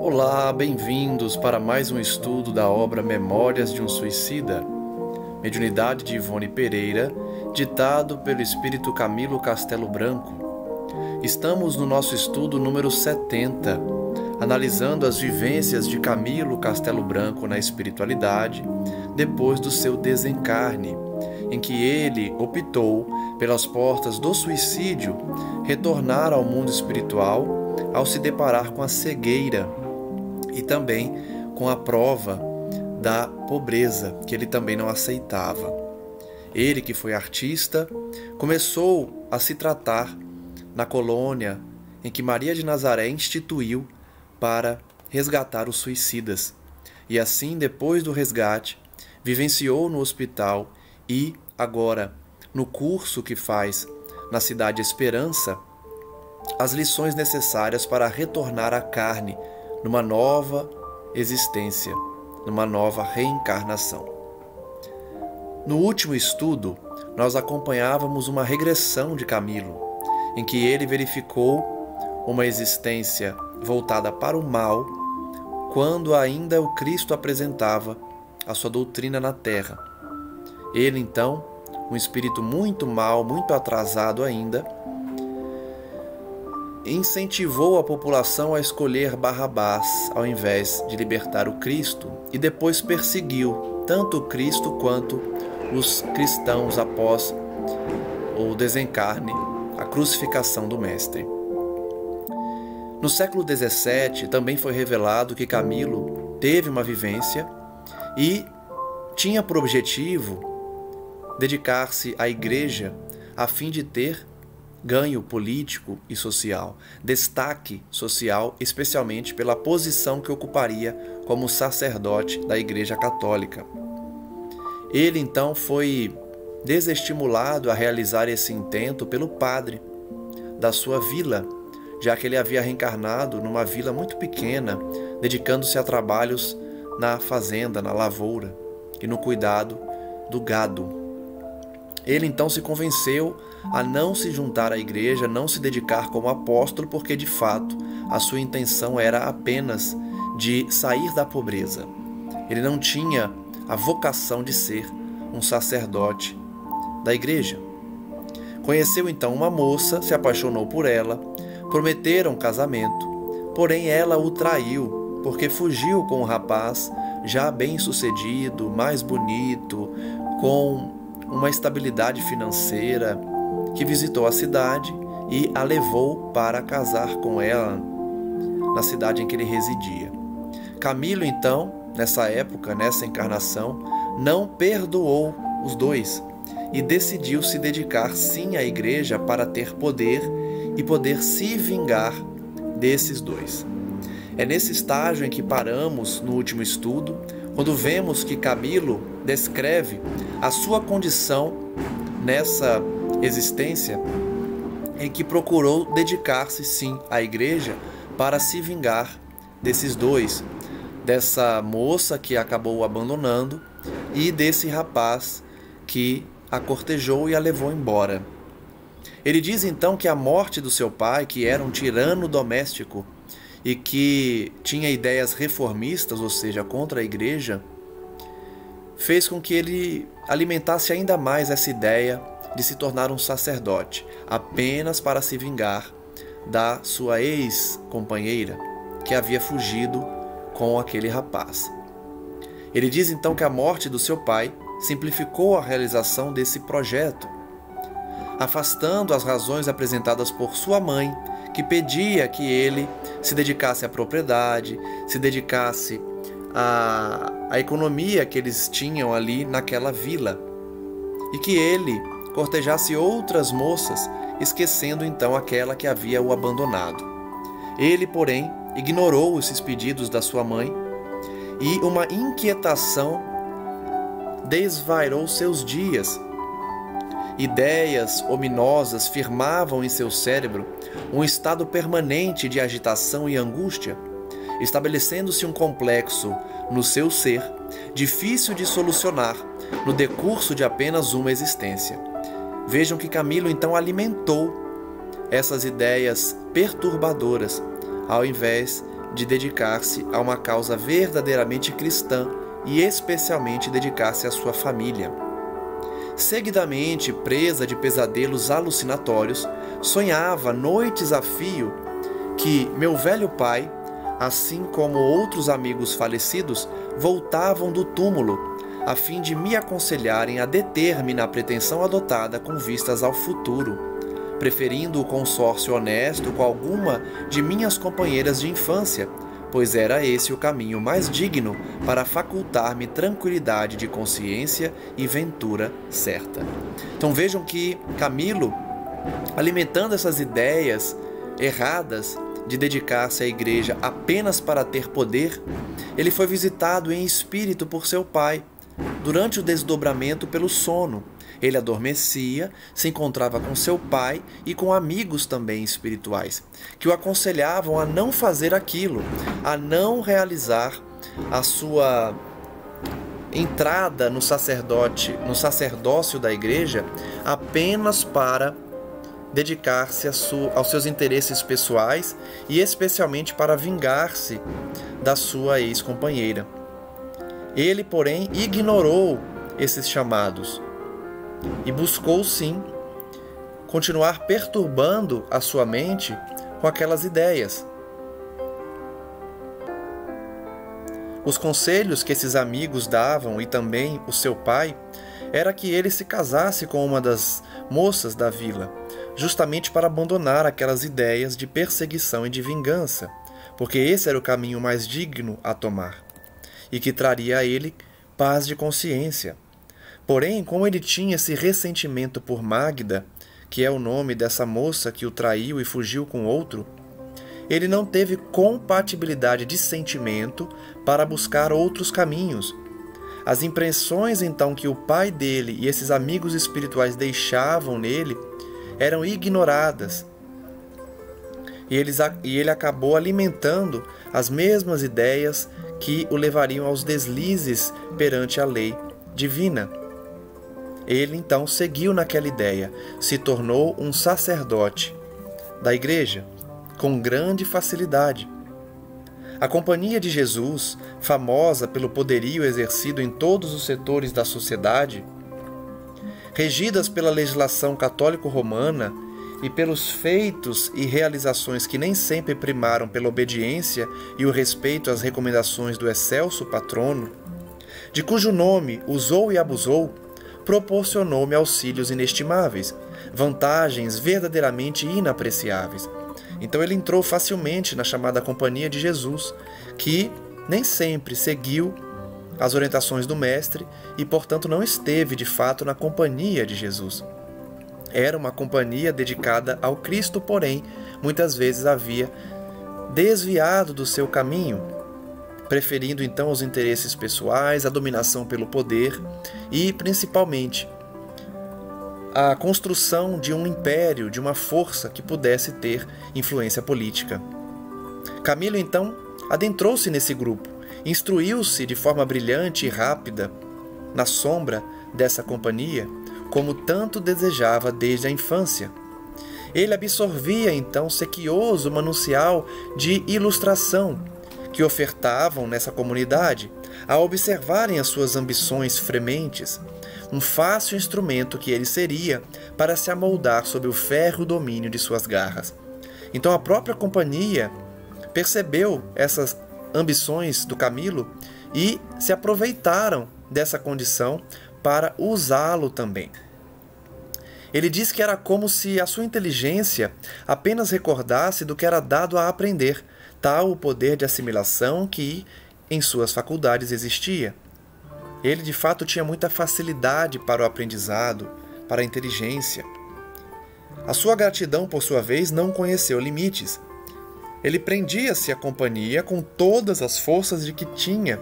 Olá, bem-vindos para mais um estudo da obra Memórias de um Suicida, mediunidade de Ivone Pereira, ditado pelo espírito Camilo Castelo Branco. Estamos no nosso estudo número 70, analisando as vivências de Camilo Castelo Branco na espiritualidade, depois do seu desencarne, em que ele optou pelas portas do suicídio retornar ao mundo espiritual ao se deparar com a cegueira e também com a prova da pobreza, que ele também não aceitava. Ele, que foi artista, começou a se tratar na colônia em que Maria de Nazaré instituiu para resgatar os suicidas. E assim, depois do resgate, vivenciou no hospital e, agora, no curso que faz na Cidade Esperança, as lições necessárias para retornar à carne numa nova existência, numa nova reencarnação. No último estudo, nós acompanhávamos uma regressão de Camilo, em que ele verificou uma existência voltada para o mal, quando ainda o Cristo apresentava a sua doutrina na Terra. Ele, então, um espírito muito mau, muito atrasado ainda, incentivou a população a escolher Barrabás ao invés de libertar o Cristo e depois perseguiu tanto o Cristo quanto os cristãos após o desencarne, a crucificação do Mestre. No século XVII também foi revelado que Camilo teve uma vivência e tinha por objetivo dedicar-se à igreja a fim de ter ganho político e social, destaque social, especialmente pela posição que ocuparia como sacerdote da Igreja Católica. Ele então foi desestimulado a realizar esse intento pelo padre da sua vila, já que ele havia reencarnado numa vila muito pequena, dedicando-se a trabalhos na fazenda, na lavoura e no cuidado do gado. Ele então se convenceu a não se juntar à igreja, não se dedicar como apóstolo, porque de fato a sua intenção era apenas de sair da pobreza. Ele não tinha a vocação de ser um sacerdote da igreja. Conheceu então uma moça, se apaixonou por ela, prometeram casamento, porém ela o traiu, porque fugiu com um rapaz já bem-sucedido, mais bonito, com uma estabilidade financeira, que visitou a cidade e a levou para casar com ela na cidade em que ele residia. Camilo, então, nessa época, nessa encarnação, não perdoou os dois e decidiu se dedicar sim à igreja para ter poder e poder se vingar desses dois. É nesse estágio em que paramos no último estudo, quando vemos que Camilo descreve a sua condição nessa existência em que procurou dedicar-se sim à igreja para se vingar desses dois, dessa moça que acabou o abandonando e desse rapaz que a cortejou e a levou embora. Ele diz então que a morte do seu pai, que era um tirano doméstico e que tinha ideias reformistas, ou seja, contra a igreja, fez com que ele alimentasse ainda mais essa ideia de se tornar um sacerdote, apenas para se vingar da sua ex-companheira, que havia fugido com aquele rapaz. Ele diz então que a morte do seu pai simplificou a realização desse projeto, afastando as razões apresentadas por sua mãe, que pedia que ele se dedicasse à propriedade, se dedicasse à economia que eles tinham ali naquela vila, e que ele cortejasse outras moças, esquecendo então aquela que havia o abandonado. Ele, porém, ignorou esses pedidos da sua mãe e uma inquietação desvairou seus dias. Ideias ominosas firmavam em seu cérebro um estado permanente de agitação e angústia, estabelecendo-se um complexo no seu ser, difícil de solucionar no decurso de apenas uma existência. Vejam que Camilo então alimentou essas ideias perturbadoras, ao invés de dedicar-se a uma causa verdadeiramente cristã e especialmente dedicar-se à sua família. Seguidamente, presa de pesadelos alucinatórios, sonhava noites a fio que meu velho pai, assim como outros amigos falecidos, voltavam do túmulo, a fim de me aconselharem a deter-me na pretensão adotada com vistas ao futuro, preferindo o consórcio honesto com alguma de minhas companheiras de infância, pois era esse o caminho mais digno para facultar-me tranquilidade de consciência e ventura certa. Então vejam que Camilo, alimentando essas ideias erradas de dedicar-se à igreja apenas para ter poder, ele foi visitado em espírito por seu pai, durante o desdobramento pelo sono. Ele adormecia, se encontrava com seu pai e com amigos também espirituais, que o aconselhavam a não fazer aquilo, a não realizar a sua entrada no sacerdócio da igreja apenas para dedicar-se aos seus interesses pessoais e especialmente para vingar-se da sua ex-companheira. Ele, porém, ignorou esses chamados e buscou, sim, continuar perturbando a sua mente com aquelas ideias. Os conselhos que esses amigos davam, e também o seu pai, era que ele se casasse com uma das moças da vila, justamente para abandonar aquelas ideias de perseguição e de vingança, porque esse era o caminho mais digno a tomar, e que traria a ele paz de consciência. Porém, como ele tinha esse ressentimento por Magda, que é o nome dessa moça que o traiu e fugiu com outro, ele não teve compatibilidade de sentimento para buscar outros caminhos. As impressões, então, que o pai dele e esses amigos espirituais deixavam nele eram ignoradas. E ele acabou alimentando as mesmas ideias que o levariam aos deslizes perante a lei divina. Ele, então, seguiu naquela ideia, se tornou um sacerdote da igreja, com grande facilidade. A Companhia de Jesus, famosa pelo poderio exercido em todos os setores da sociedade, regidas pela legislação católico-romana e pelos feitos e realizações que nem sempre primaram pela obediência e o respeito às recomendações do excelso patrono, de cujo nome usou e abusou, proporcionou-me auxílios inestimáveis, vantagens verdadeiramente inapreciáveis. Então ele entrou facilmente na chamada Companhia de Jesus, que nem sempre seguiu as orientações do Mestre e, portanto, não esteve de fato na Companhia de Jesus. Era uma companhia dedicada ao Cristo, porém, muitas vezes havia desviado do seu caminho, preferindo então os interesses pessoais, a dominação pelo poder e, principalmente, a construção de um império, de uma força que pudesse ter influência política. Camilo, então, adentrou-se nesse grupo, instruiu-se de forma brilhante e rápida na sombra dessa companhia, como tanto desejava desde a infância. Ele absorvia, então, sequioso manancial de ilustração que ofertavam nessa comunidade, a observarem as suas ambições frementes, um fácil instrumento que ele seria para se amoldar sob o férreo domínio de suas garras. Então a própria companhia percebeu essas ambições do Camilo e se aproveitaram dessa condição para usá-lo também. Ele diz que era como se a sua inteligência apenas recordasse do que era dado a aprender, tal o poder de assimilação que em suas faculdades existia. Ele, de fato, tinha muita facilidade para o aprendizado, para a inteligência. A sua gratidão, por sua vez, não conheceu limites. Ele prendia-se à companhia com todas as forças de que tinha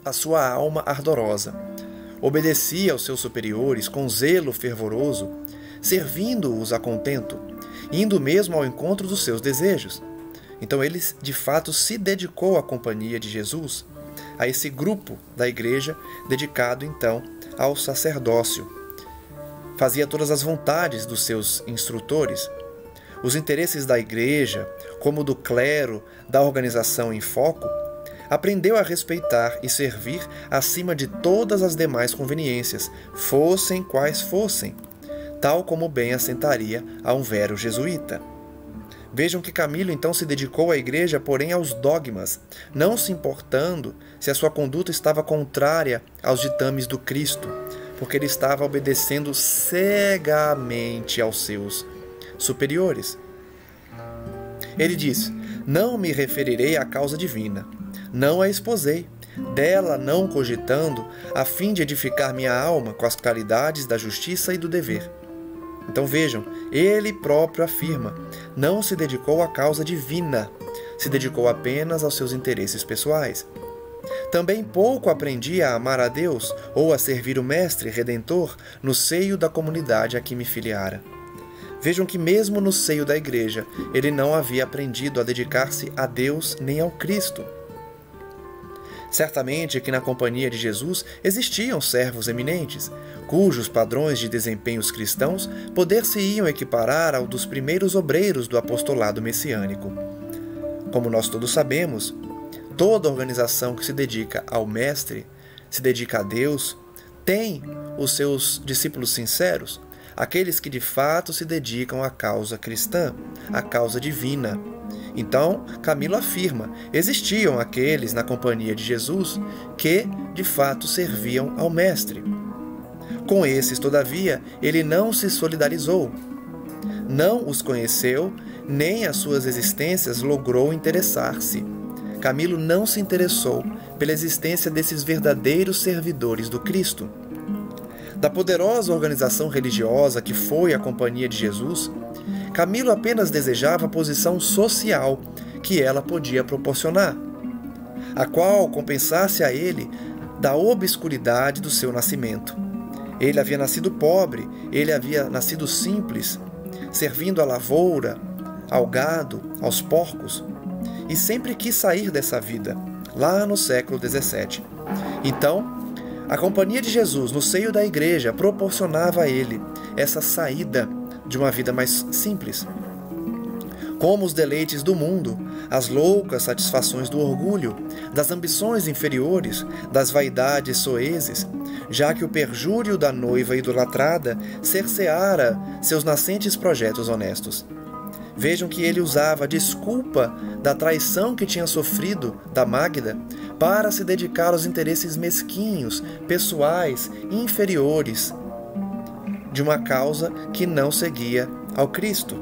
a sua alma ardorosa. Obedecia aos seus superiores com zelo fervoroso, servindo-os a contento, indo mesmo ao encontro dos seus desejos. Então ele, de fato, se dedicou à Companhia de Jesus, a esse grupo da igreja dedicado, então, ao sacerdócio. Fazia todas as vontades dos seus instrutores. os interesses da igreja, como do clero, da organização em foco, aprendeu a respeitar e servir acima de todas as demais conveniências, fossem quais fossem, tal como bem assentaria a um vero jesuíta. Vejam que Camilo então se dedicou à igreja, porém aos dogmas, não se importando se a sua conduta estava contrária aos ditames do Cristo, porque ele estava obedecendo cegamente aos seus superiores. Ele diz: não me referirei à causa divina, não a exposei, dela não cogitando, a fim de edificar minha alma com as claridades da justiça e do dever. Então vejam, ele próprio afirma, não se dedicou à causa divina, se dedicou apenas aos seus interesses pessoais. Também pouco aprendi a amar a Deus ou a servir o Mestre Redentor no seio da comunidade a que me filiara. Vejam que mesmo no seio da igreja, ele não havia aprendido a dedicar-se a Deus nem ao Cristo. Certamente que na companhia de Jesus existiam servos eminentes, cujos padrões de desempenhos cristãos poder-se-iam equiparar ao dos primeiros obreiros do apostolado messiânico. Como nós todos sabemos, toda organização que se dedica ao Mestre, se dedica a Deus, tem os seus discípulos sinceros, aqueles que de fato se dedicam à causa cristã, à causa divina. Então, Camilo afirma, existiam aqueles na companhia de Jesus que, de fato, serviam ao Mestre. Com esses, todavia, ele não se solidarizou, não os conheceu, nem as suas existências logrou interessar-se. Camilo não se interessou pela existência desses verdadeiros servidores do Cristo. Da poderosa organização religiosa que foi a companhia de Jesus, Camilo apenas desejava a posição social que ela podia proporcionar, a qual compensasse a ele da obscuridade do seu nascimento. Ele havia nascido pobre, ele havia nascido simples, servindo à lavoura, ao gado, aos porcos, e sempre quis sair dessa vida, lá no século XVII. Então, a companhia de Jesus no seio da igreja proporcionava a ele essa saída de uma vida mais simples. Como os deleites do mundo, as loucas satisfações do orgulho, das ambições inferiores, das vaidades soezes, já que o perjúrio da noiva idolatrada cerceara seus nascentes projetos honestos. Vejam que ele usava a desculpa da traição que tinha sofrido da Mágida para se dedicar aos interesses mesquinhos, pessoais, inferiores, de uma causa que não seguia ao Cristo,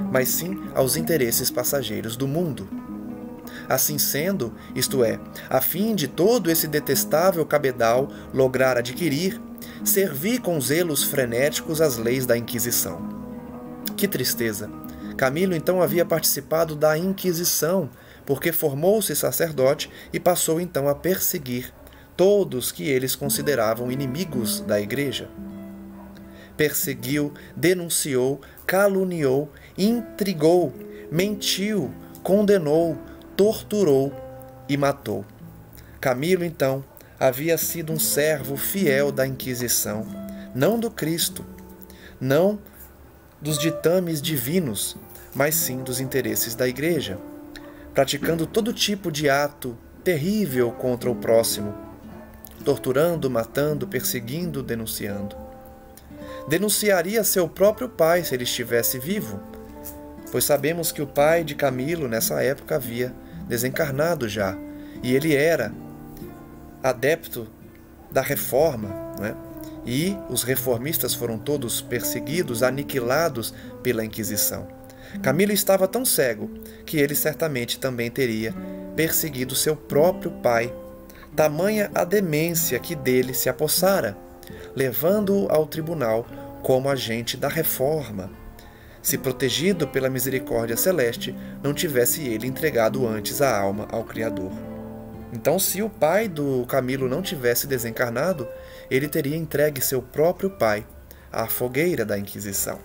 mas sim aos interesses passageiros do mundo. Assim sendo, isto é, a fim de todo esse detestável cabedal lograr adquirir, servi com zelos frenéticos as leis da Inquisição. Que tristeza! Camilo então havia participado da Inquisição, porque formou-se sacerdote e passou então a perseguir todos que eles consideravam inimigos da igreja. Perseguiu, denunciou, caluniou, intrigou, mentiu, condenou, torturou e matou. Camilo, então, havia sido um servo fiel da Inquisição, não do Cristo, não dos ditames divinos, mas sim dos interesses da igreja, praticando todo tipo de ato terrível contra o próximo, torturando, matando, perseguindo, denunciando. Denunciaria seu próprio pai se ele estivesse vivo, pois sabemos que o pai de Camilo nessa época havia desencarnado já, e ele era adepto da reforma, né? E os reformistas foram todos perseguidos, aniquilados pela Inquisição. Camilo estava tão cego que ele certamente também teria perseguido seu próprio pai, tamanha a demência que dele se apossara, levando-o ao tribunal como agente da reforma, se protegido pela misericórdia celeste, não tivesse ele entregado antes a alma ao Criador. Então, se o pai do Camilo não tivesse desencarnado, ele teria entregue seu próprio pai à fogueira da Inquisição.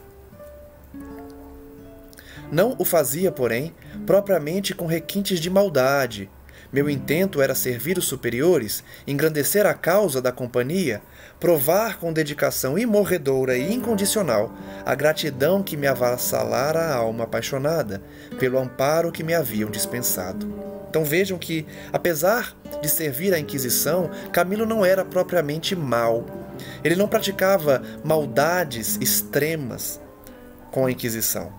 Não o fazia, porém, propriamente com requintes de maldade, Meu intento era servir os superiores, engrandecer a causa da companhia, provar com dedicação imorredoura e incondicional a gratidão que me avassalara a alma apaixonada, pelo amparo que me haviam dispensado. Então vejam que, apesar de servir à Inquisição, Camilo não era propriamente mau. Ele não praticava maldades extremas com a Inquisição.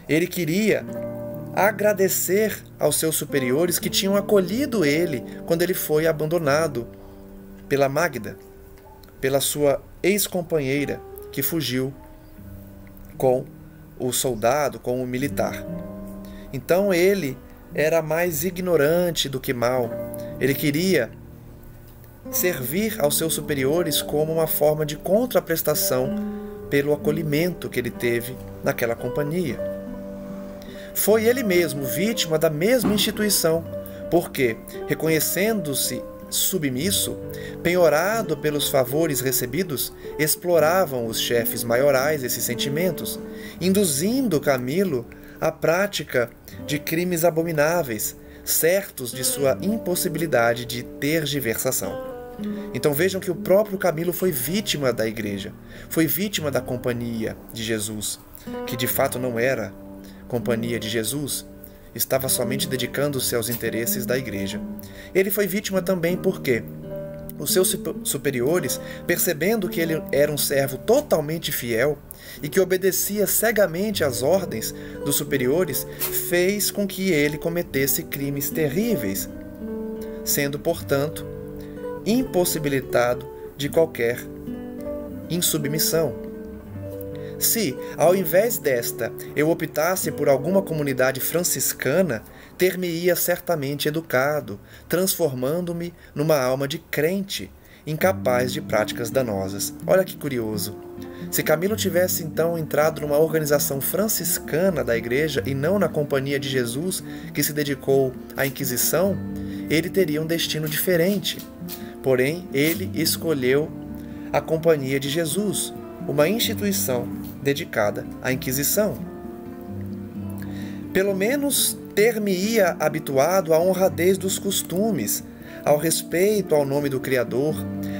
Ele queria agradecer aos seus superiores que tinham acolhido ele quando ele foi abandonado pela Magda, pela sua ex-companheira que fugiu com o soldado, com o militar. Então ele era mais ignorante do que mau. Ele queria servir aos seus superiores como uma forma de contraprestação pelo acolhimento que ele teve naquela companhia. Foi ele mesmo vítima da mesma instituição, porque, reconhecendo-se submisso, penhorado pelos favores recebidos, exploravam os chefes maiorais esses sentimentos, induzindo Camilo à prática de crimes abomináveis, certos de sua impossibilidade de tergiversação. Então vejam que o próprio Camilo foi vítima da igreja, foi vítima da companhia de Jesus, que de fato não era companhia de Jesus, estava somente dedicando-se aos interesses da igreja. Ele foi vítima também porque os seus superiores, percebendo que ele era um servo totalmente fiel e que obedecia cegamente às ordens dos superiores, fez com que ele cometesse crimes terríveis, sendo, portanto, impossibilitado de qualquer insubmissão. Se, ao invés desta, eu optasse por alguma comunidade franciscana, ter-me-ia certamente educado, transformando-me numa alma de crente, incapaz de práticas danosas. Olha que curioso. Se Camilo tivesse então entrado numa organização franciscana da igreja e não na companhia de Jesus, que se dedicou à Inquisição, ele teria um destino diferente. Porém, ele escolheu a companhia de Jesus, uma instituição dedicada à Inquisição. Pelo menos ter-me-ia habituado à honradez dos costumes, ao respeito ao nome do Criador,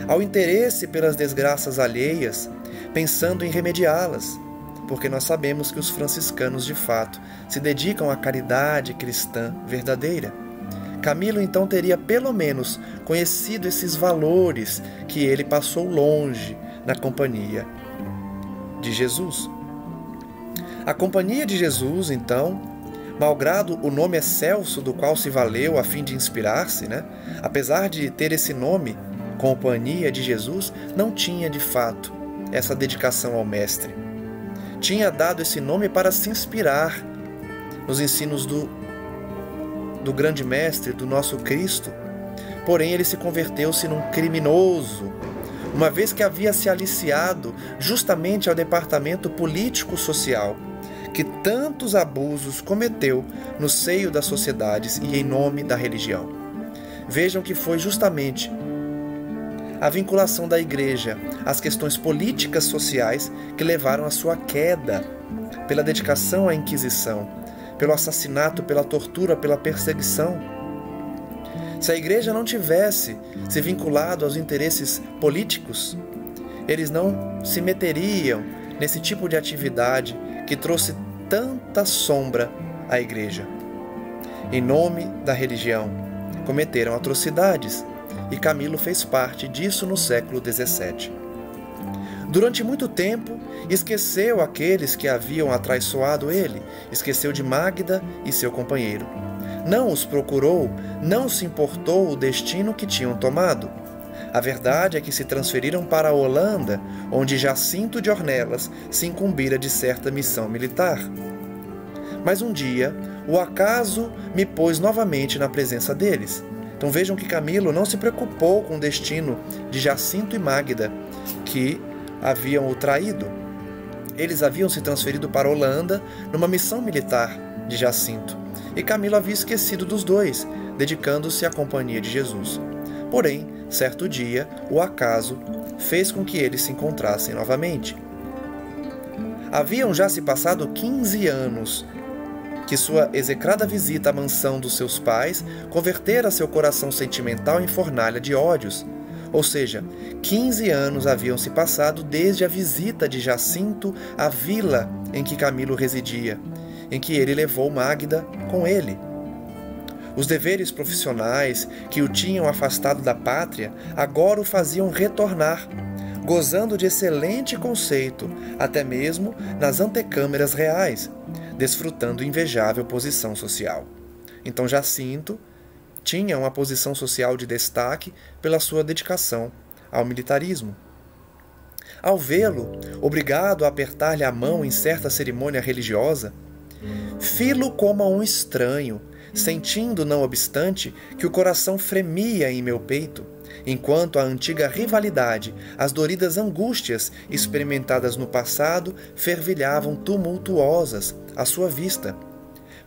ao interesse pelas desgraças alheias, pensando em remediá-las, porque nós sabemos que os franciscanos, de fato, se dedicam à caridade cristã verdadeira. Camilo, então, teria pelo menos conhecido esses valores que ele passou longe na companhia de Jesus. A companhia de Jesus, então, malgrado o nome excelso do qual se valeu a fim de inspirar-se, apesar de ter esse nome, Companhia de Jesus, não tinha, de fato, essa dedicação ao Mestre. Tinha dado esse nome para se inspirar nos ensinos do grande Mestre, do nosso Cristo. Porém, ele se converteu-se num criminoso, uma vez que havia se aliciado justamente ao departamento político-social, que tantos abusos cometeu no seio das sociedades e em nome da religião. Vejam que foi justamente a vinculação da igreja às questões políticas sociais que levaram à sua queda, pela dedicação à Inquisição, pelo assassinato, pela tortura, pela perseguição. Se a igreja não tivesse se vinculado aos interesses políticos, eles não se meteriam nesse tipo de atividade que trouxe tanta sombra à igreja. Em nome da religião, cometeram atrocidades, e Camilo fez parte disso no século XVII. Durante muito tempo, esqueceu aqueles que haviam atraiçoado ele, esqueceu de Magda e seu companheiro. Não os procurou, não se importou o destino que tinham tomado. A verdade é que se transferiram para a Holanda, onde Jacinto de Ornelas se incumbira de certa missão militar. Mas um dia, o acaso me pôs novamente na presença deles. Então vejam que Camilo não se preocupou com o destino de Jacinto e Magda, que haviam o traído. Eles haviam se transferido para a Holanda numa missão militar de Jacinto, e Camilo havia esquecido dos dois, dedicando-se à companhia de Jesus. Porém, certo dia, o acaso fez com que eles se encontrassem novamente. Haviam já se passado 15 anos que sua execrada visita à mansão dos seus pais convertera seu coração sentimental em fornalha de ódios. Ou seja, 15 anos haviam se passado desde a visita de Jacinto à vila em que Camilo residia, em que ele levou Magda com ele. Os deveres profissionais que o tinham afastado da pátria agora o faziam retornar, gozando de excelente conceito, até mesmo nas antecâmeras reais, desfrutando invejável posição social. Então Jacinto tinha uma posição social de destaque pela sua dedicação ao militarismo. Ao vê-lo, obrigado a apertar-lhe a mão em certa cerimônia religiosa, fi-lo como a um estranho, sentindo, não obstante, que o coração fremia em meu peito, enquanto a antiga rivalidade, as doridas angústias experimentadas no passado fervilhavam tumultuosas à sua vista,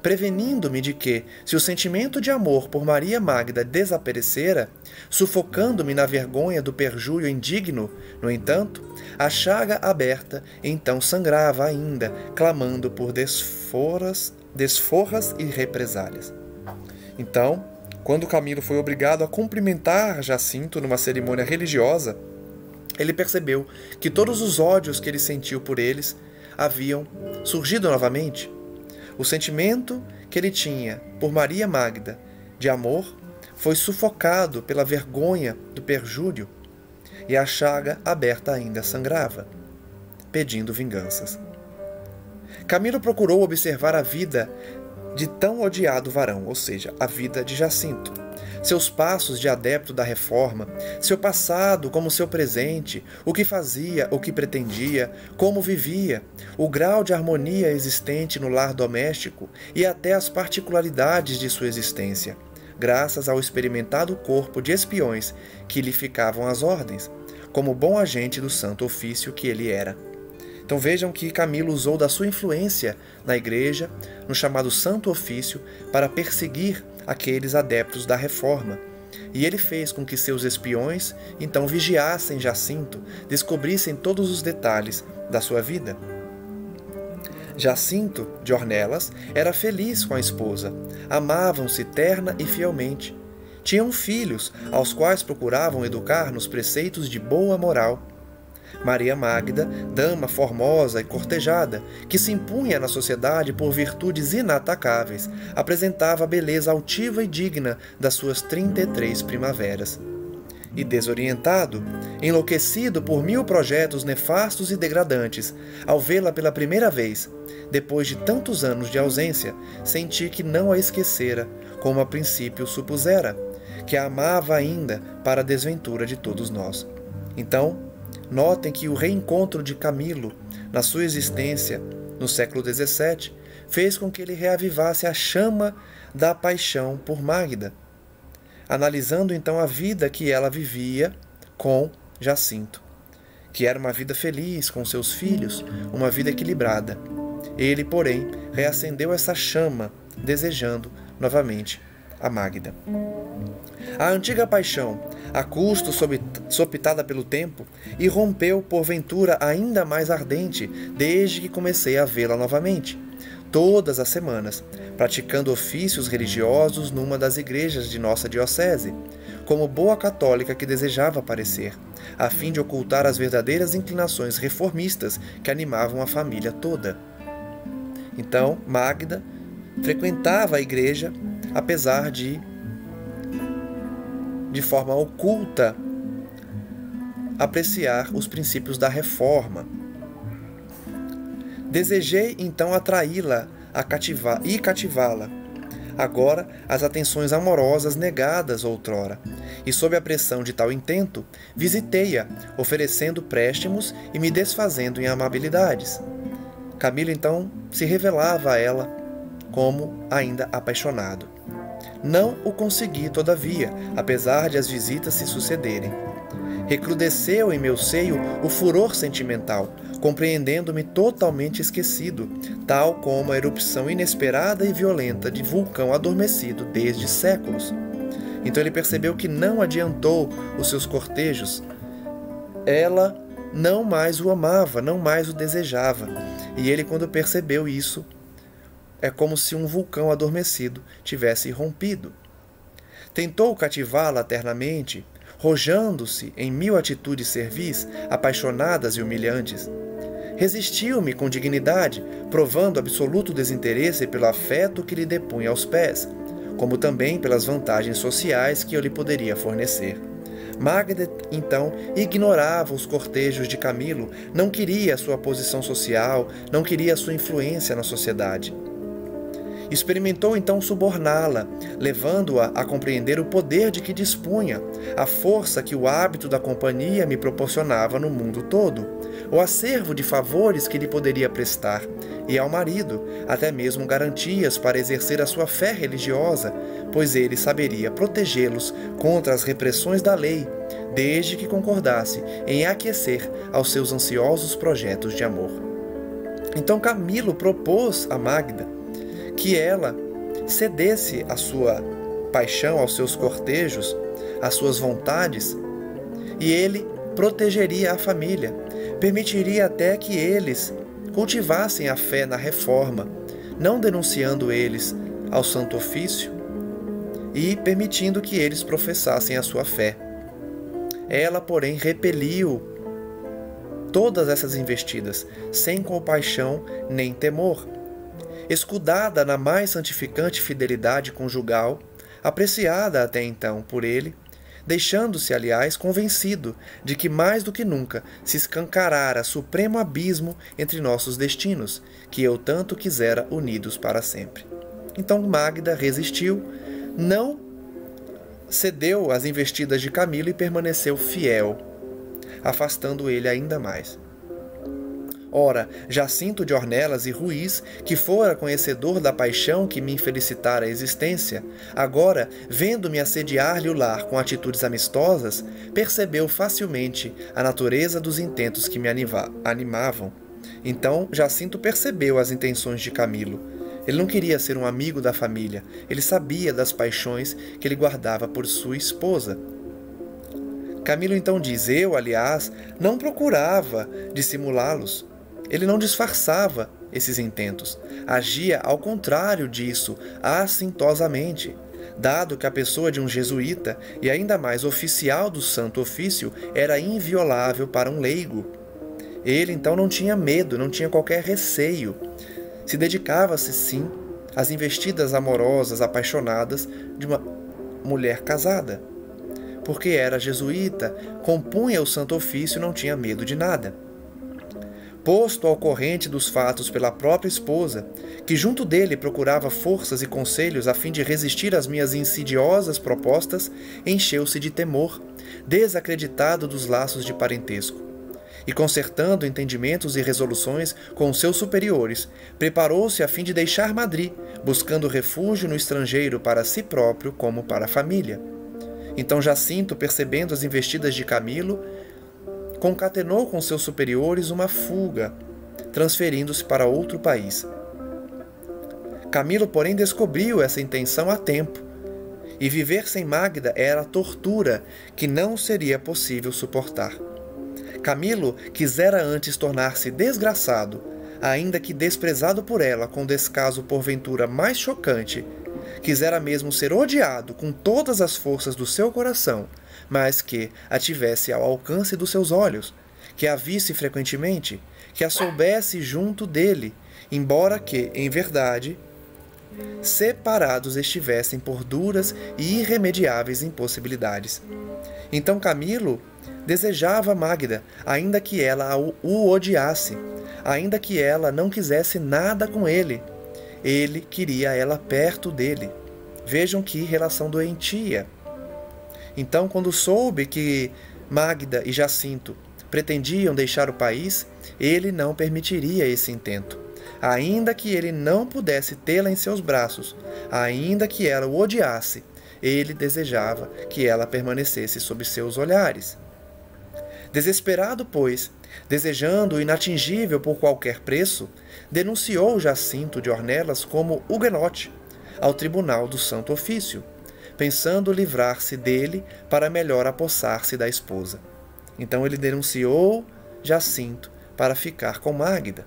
prevenindo-me de que, se o sentimento de amor por Maria Magda desaparecera, sufocando-me na vergonha do perjúrio indigno, no entanto, a chaga aberta então sangrava ainda, clamando por desforras e represálias. Então, quando Camilo foi obrigado a cumprimentar Jacinto numa cerimônia religiosa, ele percebeu que todos os ódios que ele sentiu por eles haviam surgido novamente. O sentimento que ele tinha por Maria Magda, de amor, foi sufocado pela vergonha do perjúrio, e a chaga aberta ainda sangrava, pedindo vinganças. Camilo procurou observar a vida de tão odiado varão, ou seja, a vida de Jacinto, seus passos de adepto da reforma, seu passado como seu presente, o que fazia, o que pretendia, como vivia, o grau de harmonia existente no lar doméstico e até as particularidades de sua existência, graças ao experimentado corpo de espiões que lhe ficavam às ordens, como bom agente do santo ofício que ele era. Então vejam que Camilo usou da sua influência na igreja, no chamado Santo Ofício, para perseguir aqueles adeptos da reforma. E ele fez com que seus espiões então vigiassem Jacinto, descobrissem todos os detalhes da sua vida. Jacinto, de Ornelas, era feliz com a esposa, amavam-se terna e fielmente. Tinham filhos, aos quais procuravam educar nos preceitos de boa moral. Maria Magda, dama formosa e cortejada, que se impunha na sociedade por virtudes inatacáveis, apresentava a beleza altiva e digna das suas 33 primaveras. E desorientado, enlouquecido por 1000 projetos nefastos e degradantes, ao vê-la pela primeira vez, depois de tantos anos de ausência, senti que não a esquecera, como a princípio supusera, que a amava ainda para a desventura de todos nós. Então, notem que o reencontro de Camilo na sua existência no século XVII fez com que ele reavivasse a chama da paixão por Magda, analisando então a vida que ela vivia com Jacinto, que era uma vida feliz com seus filhos, uma vida equilibrada. Ele, porém, reacendeu essa chama, desejando novamente a Magda. A antiga paixão, a custo sopitada pelo tempo, irrompeu porventura ainda mais ardente desde que comecei a vê-la novamente, todas as semanas, praticando ofícios religiosos numa das igrejas de nossa diocese, como boa católica que desejava parecer, a fim de ocultar as verdadeiras inclinações reformistas que animavam a família toda. Então, Magda frequentava a igreja, apesar de forma oculta, apreciar os princípios da reforma. Desejei então atraí-la e cativá-la. Agora, as atenções amorosas negadas outrora, e sob a pressão de tal intento, visitei-a, oferecendo préstimos e me desfazendo em amabilidades. Camilo então se revelava a ela como ainda apaixonado. Não o consegui, todavia, apesar de as visitas se sucederem. Recrudesceu em meu seio o furor sentimental, compreendendo-me totalmente esquecido, tal como a erupção inesperada e violenta de vulcão adormecido desde séculos. Então ele percebeu que não adiantou os seus cortejos. Ela não mais o amava, não mais o desejava. E ele, quando percebeu isso, é como se um vulcão adormecido tivesse irrompido. Tentou cativá-la eternamente, rojando-se em 1000 atitudes servis, apaixonadas e humilhantes. Resistiu-me com dignidade, provando absoluto desinteresse pelo afeto que lhe depunha aos pés, como também pelas vantagens sociais que eu lhe poderia fornecer. Mágida, então, ignorava os cortejos de Camilo, não queria a sua posição social, não queria a sua influência na sociedade. Experimentou então suborná-la, levando-a a compreender o poder de que dispunha, a força que o hábito da companhia me proporcionava no mundo todo, o acervo de favores que lhe poderia prestar, e ao marido, até mesmo garantias para exercer a sua fé religiosa, pois ele saberia protegê-los contra as repressões da lei, desde que concordasse em aquecer aos seus ansiosos projetos de amor. Então Camilo propôs a Magda que ela cedesse a sua paixão, aos seus cortejos, às suas vontades, e ele protegeria a família, permitiria até que eles cultivassem a fé na reforma, não denunciando eles ao Santo Ofício e permitindo que eles professassem a sua fé. Ela, porém, repeliu todas essas investidas, sem compaixão nem temor, escudada na mais santificante fidelidade conjugal, apreciada até então por ele, deixando-se, aliás, convencido de que mais do que nunca se escancarara supremo abismo entre nossos destinos, que eu tanto quisera unidos para sempre. Então Magda resistiu, não cedeu às investidas de Camilo e permaneceu fiel, afastando ele ainda mais. Ora, Jacinto de Ornelas e Ruiz, que fora conhecedor da paixão que me infelicitara a existência, agora, vendo-me assediar-lhe o lar com atitudes amistosas, percebeu facilmente a natureza dos intentos que me animavam. Então, Jacinto percebeu as intenções de Camilo. Ele não queria ser um amigo da família, ele sabia das paixões que ele guardava por sua esposa. Camilo então diz: eu, aliás, não procurava dissimulá-los. Ele não disfarçava esses intentos, agia ao contrário disso, assintosamente, dado que a pessoa de um jesuíta, e ainda mais oficial do Santo Ofício, era inviolável para um leigo. Ele então não tinha medo, não tinha qualquer receio. Se dedicava-se, sim, às investidas amorosas, apaixonadas de uma mulher casada. Porque era jesuíta, compunha o Santo Ofício e não tinha medo de nada. Posto ao corrente dos fatos pela própria esposa, que junto dele procurava forças e conselhos a fim de resistir às minhas insidiosas propostas, encheu-se de temor, desacreditado dos laços de parentesco. E concertando entendimentos e resoluções com os seus superiores, preparou-se a fim de deixar Madrid, buscando refúgio no estrangeiro para si próprio como para a família. Então Jacinto, percebendo as investidas de Camilo, concatenou com seus superiores uma fuga, transferindo-se para outro país. Camilo, porém, descobriu essa intenção a tempo, e viver sem Magda era tortura que não seria possível suportar. Camilo quisera antes tornar-se desgraçado, ainda que desprezado por ela com descaso porventura mais chocante. Quisera mesmo ser odiado com todas as forças do seu coração, mas que a tivesse ao alcance dos seus olhos, que a visse frequentemente, que a soubesse junto dele, embora que, em verdade, separados estivessem por duras e irremediáveis impossibilidades. Então Camilo desejava Magda, ainda que ela o odiasse, ainda que ela não quisesse nada com ele. Ele queria ela perto dele. Vejam que relação doentia. Então, quando soube que Magda e Jacinto pretendiam deixar o país, ele não permitiria esse intento. Ainda que ele não pudesse tê-la em seus braços, ainda que ela o odiasse, ele desejava que ela permanecesse sob seus olhares. Desesperado, pois, desejando o inatingível por qualquer preço, denunciou Jacinto de Ornelas como huguenote ao tribunal do Santo Ofício, pensando livrar-se dele para melhor apossar-se da esposa. Então ele denunciou Jacinto para ficar com Magda.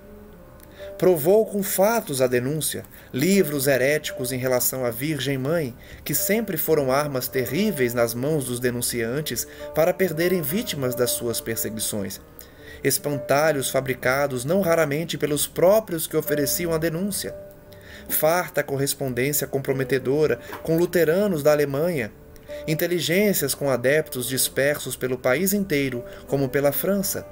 Provou com fatos a denúncia, livros heréticos em relação à Virgem Mãe, que sempre foram armas terríveis nas mãos dos denunciantes para perderem vítimas das suas perseguições. Espantalhos fabricados não raramente pelos próprios que ofereciam a denúncia. Farta correspondência comprometedora com luteranos da Alemanha. Inteligências com adeptos dispersos pelo país inteiro, como pela França.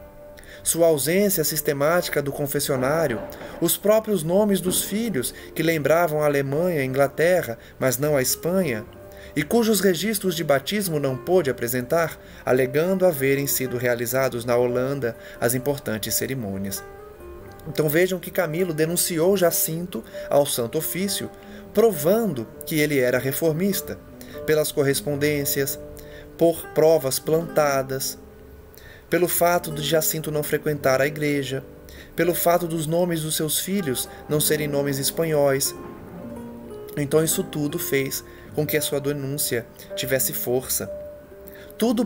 Sua ausência sistemática do confessionário, os próprios nomes dos filhos que lembravam a Alemanha e a Inglaterra, mas não a Espanha, e cujos registros de batismo não pôde apresentar, alegando haverem sido realizados na Holanda as importantes cerimônias. Então vejam que Camilo denunciou Jacinto ao Santo Ofício, provando que ele era reformista, pelas correspondências, por provas plantadas, pelo fato de Jacinto não frequentar a igreja, pelo fato dos nomes dos seus filhos não serem nomes espanhóis. Então isso tudo fez com que a sua denúncia tivesse força. Tudo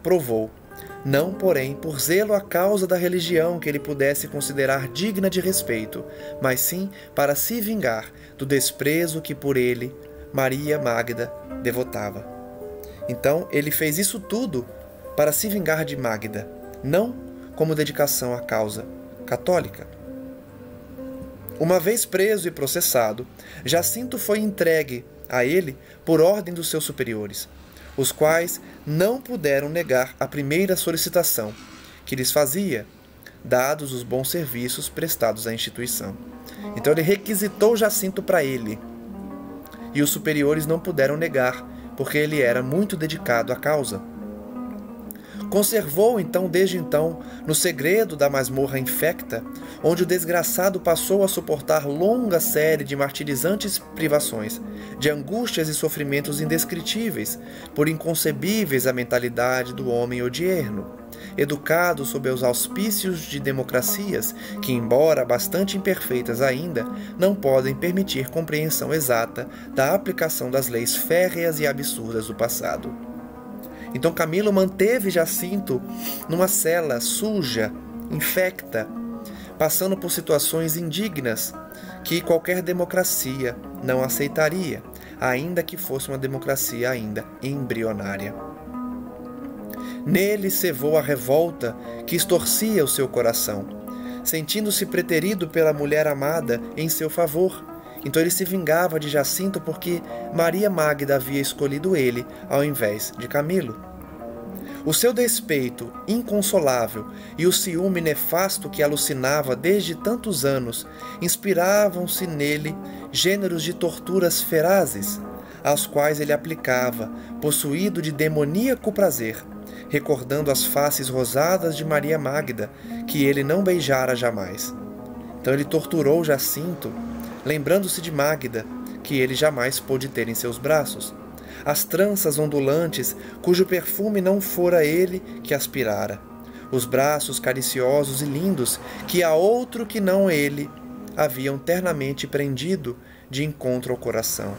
provou, não, porém, por zelo à causa da religião que ele pudesse considerar digna de respeito, mas sim para se vingar do desprezo que por ele Maria Magda devotava. Então ele fez isso tudo para se vingar de Magda, não como dedicação à causa católica. Uma vez preso e processado, Jacinto foi entregue a ele por ordem dos seus superiores, os quais não puderam negar a primeira solicitação que lhes fazia, dados os bons serviços prestados à instituição. Então ele requisitou Jacinto para ele, e os superiores não puderam negar, porque ele era muito dedicado à causa. Conservou, então, desde então, no segredo da masmorra infecta, onde o desgraçado passou a suportar longa série de martirizantes privações, de angústias e sofrimentos indescritíveis, por inconcebíveis à mentalidade do homem odierno, educado sob os auspícios de democracias que, embora bastante imperfeitas ainda, não podem permitir compreensão exata da aplicação das leis férreas e absurdas do passado. Então Camilo manteve Jacinto numa cela suja, infecta, passando por situações indignas que qualquer democracia não aceitaria, ainda que fosse uma democracia ainda embrionária. Nele cevou a revolta que estorcia o seu coração, sentindo-se preterido pela mulher amada em seu favor. Então ele se vingava de Jacinto porque Maria Magda havia escolhido ele ao invés de Camilo. O seu despeito inconsolável e o ciúme nefasto que alucinava desde tantos anos inspiravam-se nele gêneros de torturas ferazes, aos quais ele aplicava, possuído de demoníaco prazer, recordando as faces rosadas de Maria Magda, que ele não beijara jamais. Então ele torturou Jacinto, lembrando-se de Magda, que ele jamais pôde ter em seus braços, as tranças ondulantes, cujo perfume não fora ele que aspirara, os braços cariciosos e lindos, que a outro que não ele haviam ternamente prendido de encontro ao coração.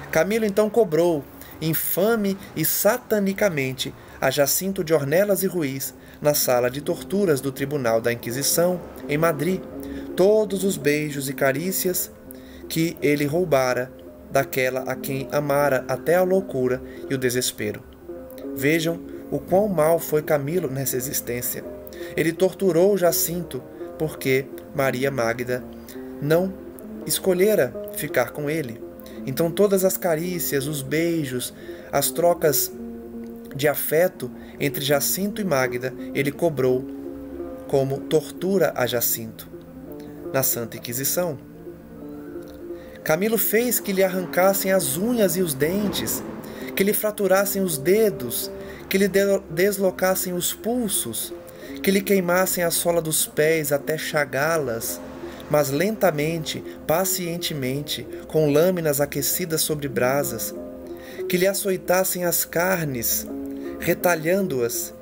Camilo então cobrou, infame e satanicamente, a Jacinto de Ornelas e Ruiz, na sala de torturas do Tribunal da Inquisição, em Madrid, todos os beijos e carícias que ele roubara daquela a quem amara até a loucura e o desespero. Vejam o quão mal foi Camilo nessa existência. Ele torturou Jacinto porque Maria Magda não escolhera ficar com ele. Então todas as carícias, os beijos, as trocas de afeto entre Jacinto e Magda, ele cobrou como tortura a Jacinto na Santa Inquisição. Camilo fez que lhe arrancassem as unhas e os dentes, que lhe fraturassem os dedos, que lhe deslocassem os pulsos, que lhe queimassem a sola dos pés até chagá-las, mas lentamente, pacientemente, com lâminas aquecidas sobre brasas, que lhe açoitassem as carnes, retalhando-as,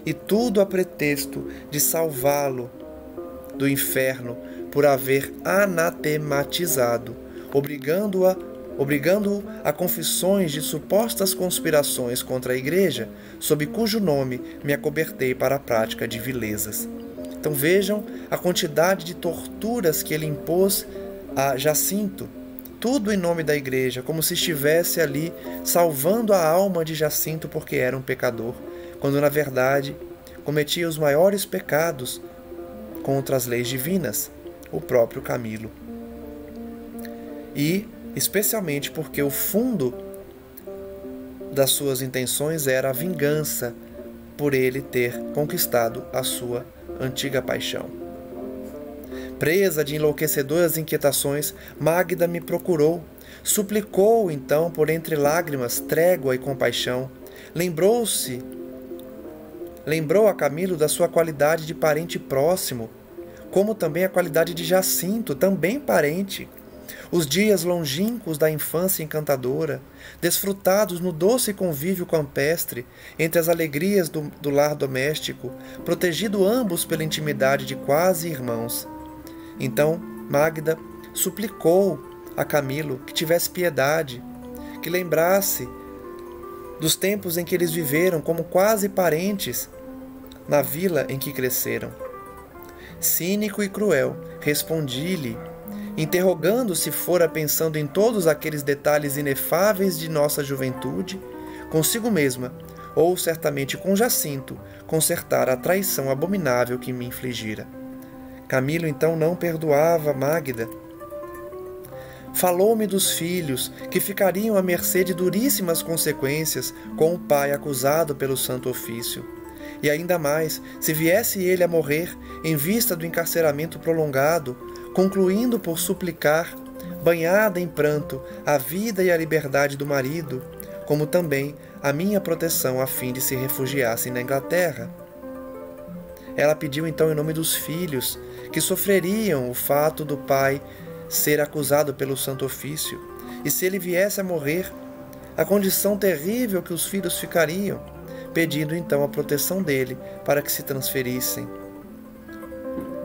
e tudo a pretexto de salvá-lo do inferno por haver anatematizado, obrigando-o a confissões de supostas conspirações contra a Igreja, sob cujo nome me acobertei para a prática de vilezas. Então vejam a quantidade de torturas que ele impôs a Jacinto, tudo em nome da igreja, como se estivesse ali salvando a alma de Jacinto porque era um pecador, quando na verdade cometia os maiores pecados contra as leis divinas, o próprio Camilo. E especialmente porque o fundo das suas intenções era a vingança por ele ter conquistado a sua antiga paixão. Presa de enlouquecedoras inquietações, Magda me procurou, suplicou então por entre lágrimas trégua e compaixão, lembrou a Camilo da sua qualidade de parente próximo, como também a qualidade de Jacinto, também parente, os dias longínquos da infância encantadora, desfrutados no doce convívio campestre, entre as alegrias do lar doméstico, protegido ambos pela intimidade de quase irmãos. Então, Magda suplicou a Camilo que tivesse piedade, que lembrasse dos tempos em que eles viveram como quase parentes na vila em que cresceram. Cínico e cruel, respondi-lhe, interrogando se fora pensando em todos aqueles detalhes inefáveis de nossa juventude, consigo mesma, ou certamente com Jacinto, consertar a traição abominável que me infligira. Camilo então não perdoava Magda. Falou-me dos filhos, que ficariam à mercê de duríssimas consequências com o pai acusado pelo Santo Ofício. E ainda mais, se viesse ele a morrer em vista do encarceramento prolongado, concluindo por suplicar, banhada em pranto, a vida e a liberdade do marido, como também a minha proteção a fim de se refugiassem na Inglaterra. Ela pediu então em nome dos filhos, que sofreriam o fato do pai ser acusado pelo Santo Ofício, e se ele viesse a morrer, a condição terrível que os filhos ficariam, pedindo então a proteção dele para que se transferissem.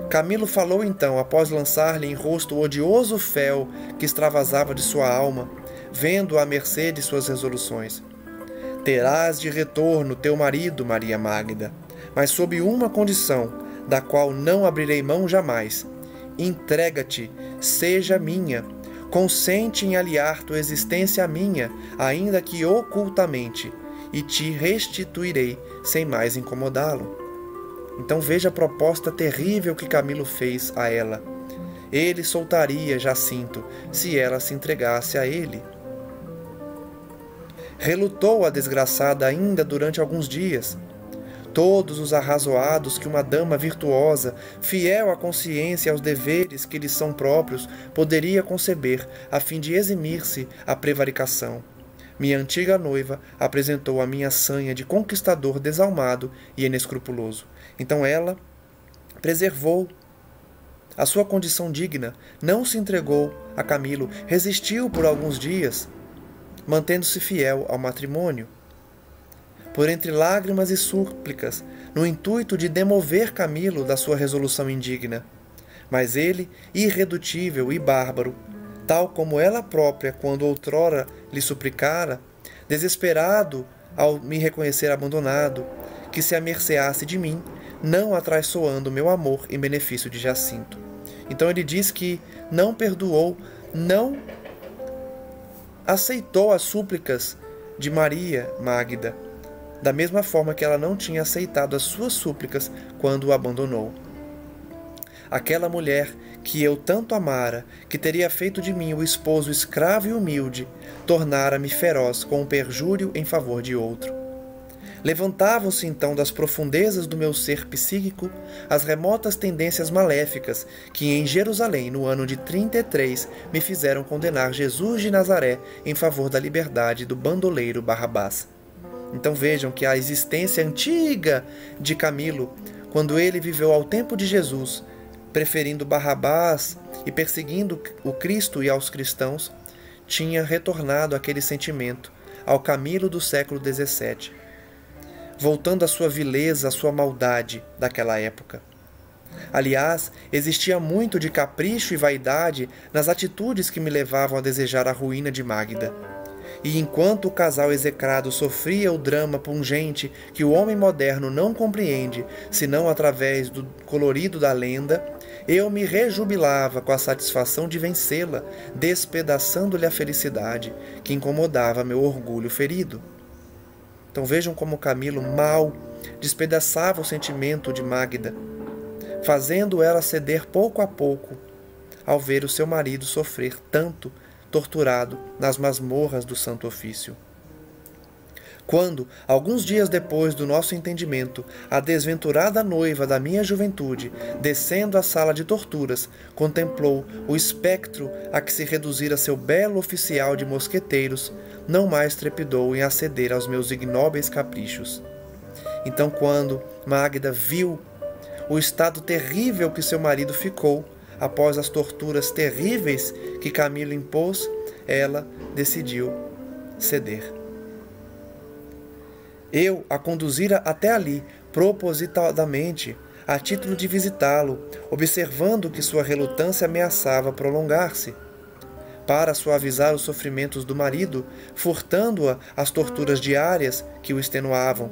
Camilo falou então, após lançar-lhe em rosto o odioso fel que extravasava de sua alma, vendo-a à mercê de suas resoluções. Terás de retorno teu marido, Maria Magda, mas sob uma condição, da qual não abrirei mão jamais. Entrega-te, seja minha, consente em aliar tua existência à minha, ainda que ocultamente, e te restituirei sem mais incomodá-lo. Então veja a proposta terrível que Camilo fez a ela. Ele soltaria Jacinto se ela se entregasse a ele. Relutou a desgraçada ainda durante alguns dias. Todos os arrazoados que uma dama virtuosa, fiel à consciência e aos deveres que lhes são próprios, poderia conceber, a fim de eximir-se à prevaricação. Minha antiga noiva apresentou a minha sanha de conquistador desalmado e inescrupuloso. Então ela preservou a sua condição digna, não se entregou a Camilo, resistiu por alguns dias, mantendo-se fiel ao matrimônio. Por entre lágrimas e súplicas, no intuito de demover Camilo da sua resolução indigna. Mas ele, irredutível e bárbaro, tal como ela própria, quando outrora lhe suplicara, desesperado ao me reconhecer abandonado, que se amerceasse de mim, não atraiçoando meu amor em benefício de Jacinto. Então ele diz que não perdoou, não aceitou as súplicas de Maria Magda, da mesma forma que ela não tinha aceitado as suas súplicas quando o abandonou. Aquela mulher que eu tanto amara, que teria feito de mim o esposo escravo e humilde, tornara-me feroz com o perjúrio em favor de outro. Levantavam-se então das profundezas do meu ser psíquico as remotas tendências maléficas que em Jerusalém, no ano de 33, me fizeram condenar Jesus de Nazaré em favor da liberdade do bandoleiro Barrabás. Então vejam que a existência antiga de Camilo, quando ele viveu ao tempo de Jesus, preferindo Barrabás e perseguindo o Cristo e aos cristãos, tinha retornado aquele sentimento ao Camilo do século XVII, voltando à sua vileza, à sua maldade daquela época. Aliás, existia muito de capricho e vaidade nas atitudes que me levavam a desejar a ruína de Magda. E enquanto o casal execrado sofria o drama pungente que o homem moderno não compreende, senão através do colorido da lenda, eu me rejubilava com a satisfação de vencê-la, despedaçando-lhe a felicidade que incomodava meu orgulho ferido. Então vejam como Camilo mal despedaçava o sentimento de Magda, fazendo ela ceder pouco a pouco ao ver o seu marido sofrer tanto, torturado nas masmorras do Santo Ofício. Quando, alguns dias depois do nosso entendimento, a desventurada noiva da minha juventude, descendo à sala de torturas, contemplou o espectro a que se reduzira seu belo oficial de mosqueteiros, não mais trepidou em aceder aos meus ignóbeis caprichos. Então, quando Magda viu o estado terrível que seu marido ficou, após as torturas terríveis que Camilo impôs, ela decidiu ceder. Eu a conduzira até ali, propositadamente, a título de visitá-lo, observando que sua relutância ameaçava prolongar-se. Para suavizar os sofrimentos do marido, furtando-a as torturas diárias que o extenuavam,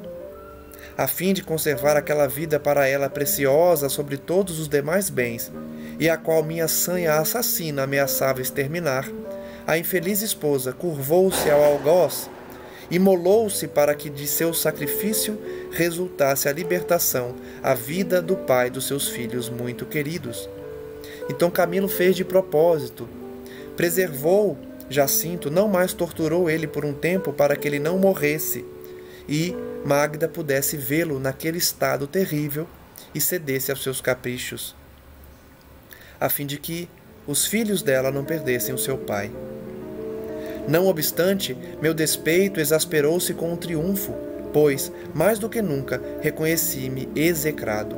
a fim de conservar aquela vida para ela preciosa sobre todos os demais bens, e a qual minha sanha assassina ameaçava exterminar, a infeliz esposa curvou-se ao algoz, imolou-se para que de seu sacrifício resultasse a libertação, a vida do pai dos seus filhos muito queridos. Então Camilo fez de propósito, preservou Jacinto, não mais torturou ele por um tempo para que ele não morresse, e Magda pudesse vê-lo naquele estado terrível e cedesse aos seus caprichos, a fim de que os filhos dela não perdessem o seu pai. Não obstante, meu despeito exasperou-se com um triunfo, pois, mais do que nunca, reconheci-me execrado.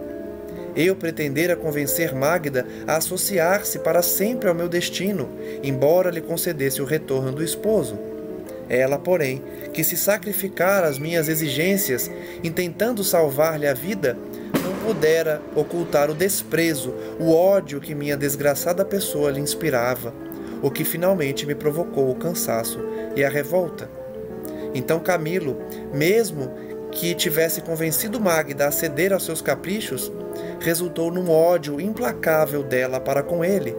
Eu pretendera convencer Magda a associar-se para sempre ao meu destino, embora lhe concedesse o retorno do esposo. Ela, porém, que se sacrificara às minhas exigências, intentando salvar-lhe a vida, não pudera ocultar o desprezo, o ódio que minha desgraçada pessoa lhe inspirava, o que finalmente me provocou o cansaço e a revolta. Então Camilo, mesmo que tivesse convencido Magda a ceder aos seus caprichos, resultou num ódio implacável dela para com ele,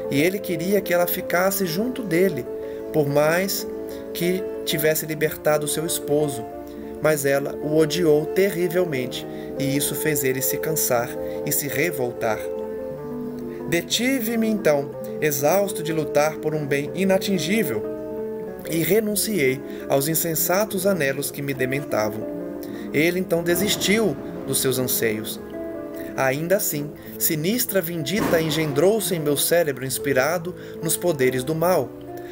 e ele queria que ela ficasse junto dele, por mais que tivesse libertado seu esposo, mas ela o odiou terrivelmente, e isso fez ele se cansar e se revoltar. Detive-me então, exausto de lutar por um bem inatingível, e renunciei aos insensatos anelos que me dementavam. Ele então desistiu dos seus anseios. Ainda assim, sinistra vindita engendrou-se em meu cérebro inspirado nos poderes do mal,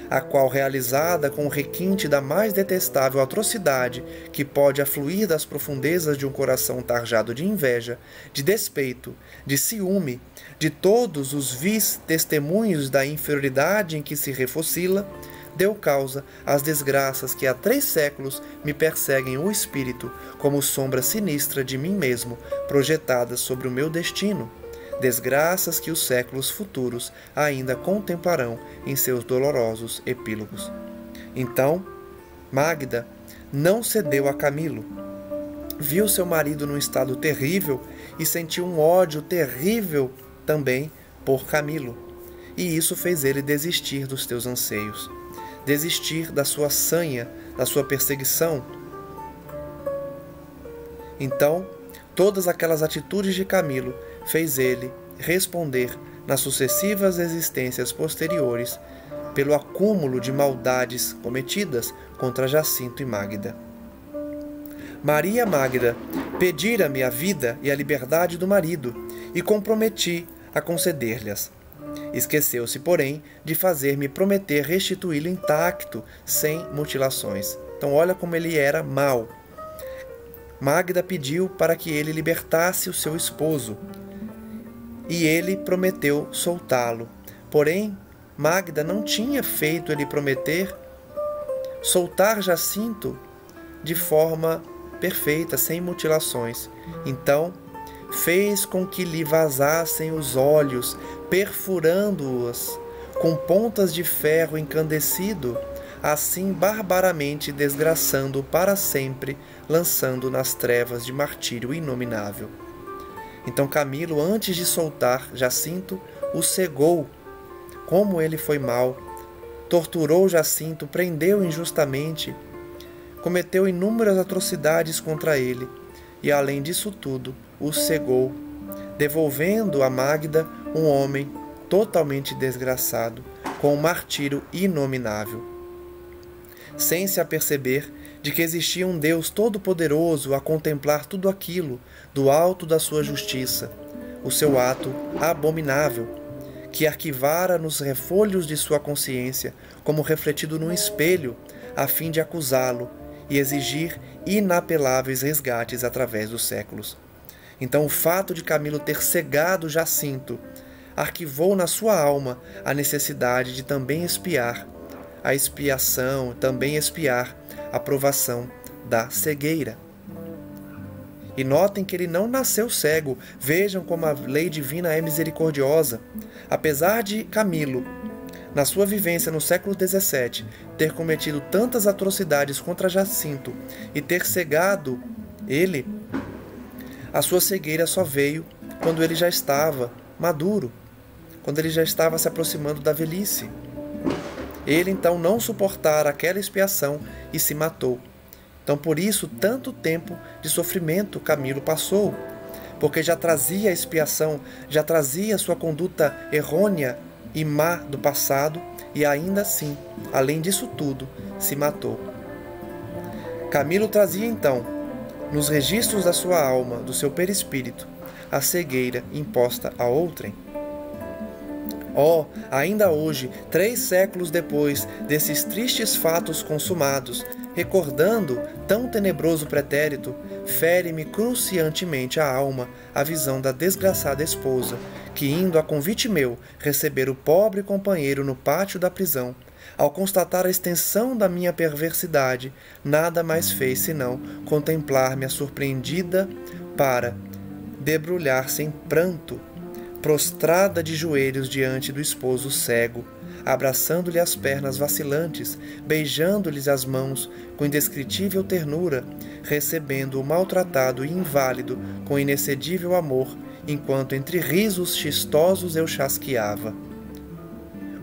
a qual, realizada com o requinte da mais detestável atrocidade que pode afluir das profundezas de um coração tarjado de inveja, de despeito, de ciúme, de todos os vis testemunhos da inferioridade em que se refocila, deu causa às desgraças que há 3 séculos me perseguem o espírito, como sombra sinistra de mim mesmo, projetadas sobre o meu destino, desgraças que os séculos futuros ainda contemplarão em seus dolorosos epílogos. Então, Magda não cedeu a Camilo. Viu seu marido num estado terrível e sentiu um ódio terrível também por Camilo, e isso fez ele desistir dos seus anseios, desistir da sua sanha, da sua perseguição. Então, todas aquelas atitudes de Camilo fez ele responder nas sucessivas existências posteriores pelo acúmulo de maldades cometidas contra Jacinto e Magda. Maria Magda pedira-me a vida e a liberdade do marido e comprometi a conceder-lhes. Esqueceu-se, porém, de fazer-me prometer restituí-lo intacto, sem mutilações. Então olha como ele era mau. Magda pediu para que ele libertasse o seu esposo, e ele prometeu soltá-lo. Porém, Magda não tinha feito ele prometer soltar Jacinto de forma perfeita, sem mutilações. Então, fez com que lhe vazassem os olhos, perfurando-os com pontas de ferro encandecido, assim barbaramente desgraçando-o para sempre, lançando nas trevas de martírio inominável. Então Camilo, antes de soltar Jacinto, o cegou. Como ele foi mau, torturou Jacinto, prendeu injustamente, cometeu inúmeras atrocidades contra ele, e além disso tudo, o cegou, devolvendo a Magda um homem totalmente desgraçado, com um martírio inominável. Sem se aperceber de que existia um Deus todo-poderoso a contemplar tudo aquilo do alto da sua justiça, o seu ato abominável, que arquivara nos refolhos de sua consciência como refletido num espelho, a fim de acusá-lo e exigir inapeláveis resgates através dos séculos. Então o fato de Camilo ter cegado Jacinto arquivou na sua alma a necessidade de também espiar a provação da cegueira. E notem que ele não nasceu cego. Vejam como a lei divina é misericordiosa. Apesar de Camilo, na sua vivência no século XVII, ter cometido tantas atrocidades contra Jacinto e ter cegado ele, a sua cegueira só veio quando ele já estava maduro, quando ele já estava se aproximando da velhice. Ele então não suportara aquela expiação e se matou. Então por isso tanto tempo de sofrimento Camilo passou, porque já trazia a expiação, já trazia sua conduta errônea e má do passado, e ainda assim, além disso tudo, se matou. Camilo trazia então, nos registros da sua alma, do seu perispírito, a cegueira imposta a outrem. Ainda hoje, 3 séculos depois desses tristes fatos consumados, recordando tão tenebroso pretérito, fere-me cruciantemente a alma a visão da desgraçada esposa, que, indo a convite meu receber o pobre companheiro no pátio da prisão, ao constatar a extensão da minha perversidade, nada mais fez senão contemplar-me surpreendida para debrulhar-se em pranto, prostrada de joelhos diante do esposo cego, abraçando-lhe as pernas vacilantes, beijando-lhes as mãos com indescritível ternura, recebendo o maltratado e inválido com inexcedível amor, enquanto entre risos chistosos eu chasqueava.